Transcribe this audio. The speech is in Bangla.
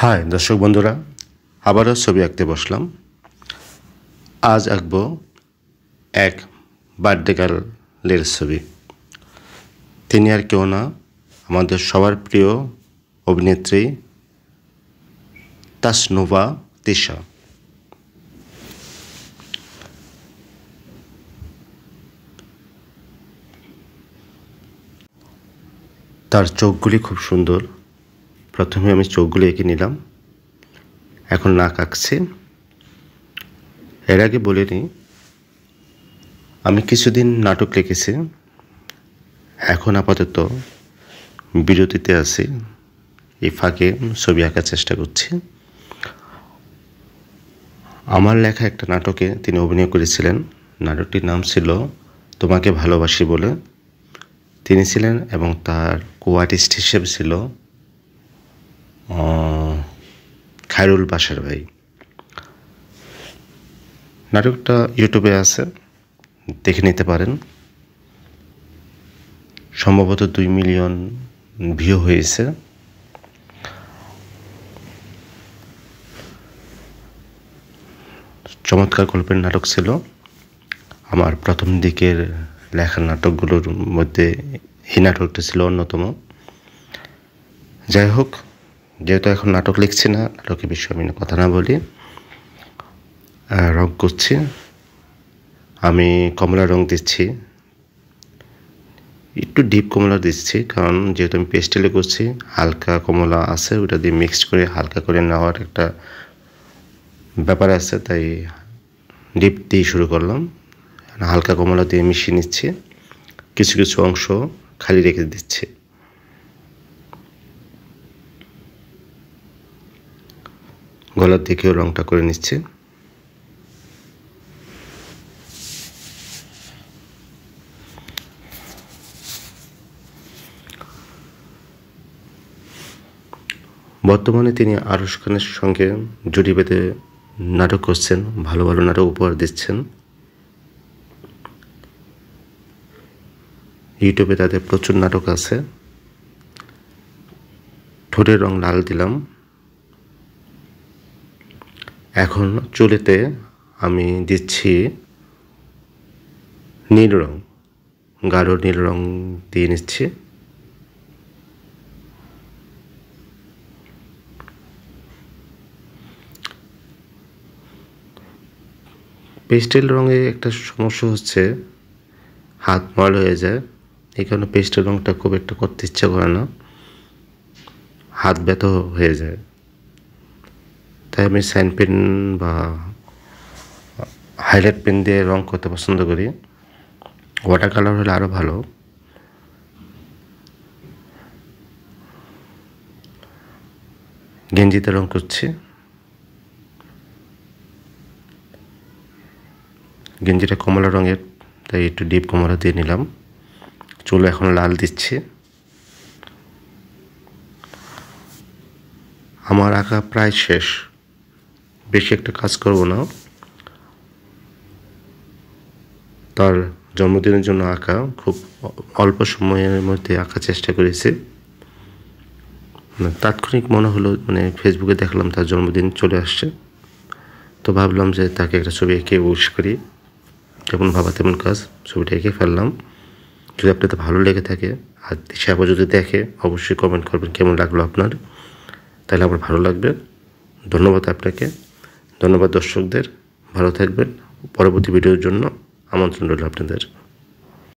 হাই দর্শক বন্ধুরা, আবারও ছবি আঁকতে বসলাম। আজ আঁকবো এক বার্থডে গার্লের ছবি। তিনি আর কেউ না, আমাদের সবার প্রিয় অভিনেত্রী তাসনুভা তিশা। তার চোখগুলি খুব সুন্দর। প্রথমে আমি চোখগুলি এঁকে নিলাম, এখন নাক আঁকছি। এর আগে বলিনি, আমি কিছুদিন নাটক লিখেছি, এখন আপাতত বিরতিতে আছি। এই ফাঁকে ছবি আঁকার চেষ্টা করছি। আমার লেখা একটা নাটকে তিনি অভিনয় করেছিলেন। নাটকটির নাম ছিল তোমাকে ভালোবাসি বলে। তিনি ছিলেন এবং তার কো আর্টিস্ট হিসেবে ছিল খায়রুল বাশার ভাই। নাটকটা ইউটিউবে আছে, দেখে নিতে পারেন। সম্ভবত 2 মিলিয়ন ভিউ হয়েছে। চমৎকার গল্পের নাটক ছিল। আমার প্রথম দিকের লেখা নাটকগুলোর মধ্যে এই নাটকটা ছিল অন্যতম। যাই হোক, যেহেতু এখন নাটক লিখছি না, নাটকের বিষয়ে আমি কথা না বলি। রং করছি, আমি কমলা রং দিচ্ছি, একটু ডিপ কমলা দিচ্ছি, কারণ যেহেতু আমি পেস্টেলে করছি, হালকা কমলা আছে, ওটা দিয়ে মিক্সড করে হালকা করে নেওয়ার একটা ব্যাপার আছে, তাই ডিপ দিয়ে শুরু করলাম। হালকা কমলা দিয়ে মিশিয়ে নিচ্ছি, কিছু কিছু অংশ খালি রেখে দিচ্ছি। গলার দিকেও রংটা করে নিচ্ছি। বর্তমানে তিনি আরশ খানের সঙ্গে জুটি বেঁধে নাটক করছেন, ভালো ভালো নাটক উপহার দিচ্ছেন। ইউটিউবে তাদের প্রচুর নাটক আছে। ঠোঁটের রং লাল দিলাম। এখন চুলেতে আমি দিচ্ছি নীল রং, গাঢ় নীল রং দিয়ে নিচ্ছি। পেস্টেল রঙে একটা সমস্যা হচ্ছে, হাত ময়লা হয়ে যায়। এই কারণে পেস্টেল রঙটা খুব একটা করতে ইচ্ছা করে না, হাত ব্যথা হয়ে যায়। তাই আমি সাইন পেন বা হাইলাইট পেন দিয়ে রং করতে পছন্দ করি। ওয়াটার কালার হলে আরও ভালো। গেঞ্জিতে রং করছি। গেঞ্জিটা কমলা রঙের, তাই একটু ডিপ কমলা দিয়ে নিলাম। চুল এখন লাল দিচ্ছি। আমার আঁকা প্রায় শেষ, বেশি একটা কাজ করব না। তার জন্মদিনের জন্য আঁকা, খুব অল্প সময়ের মধ্যে আঁকার চেষ্টা করেছি। তাৎক্ষণিক মনে হলো, ফেসবুকে দেখলাম তার জন্মদিন চলে আসছে, তো ভাবলাম যে তাকে একটা ছবি এঁকে উইশ করি। যেমন ভাবা তেমন কাজ, ছবিটা এঁকে ফেললাম। যদি আপনাদের ভালো লেগে থাকে আর দিশা আবার যদি দেখে, অবশ্যই কমেন্ট করবেন কেমন লাগলো আপনার, তাহলে আমার ভালো লাগবে। ধন্যবাদ আপনাকে, ধন্যবাদ দর্শকদের। ভালো থাকবেন। পরবর্তী ভিডিওর জন্য আমন্ত্রণ রইল আপনাদের।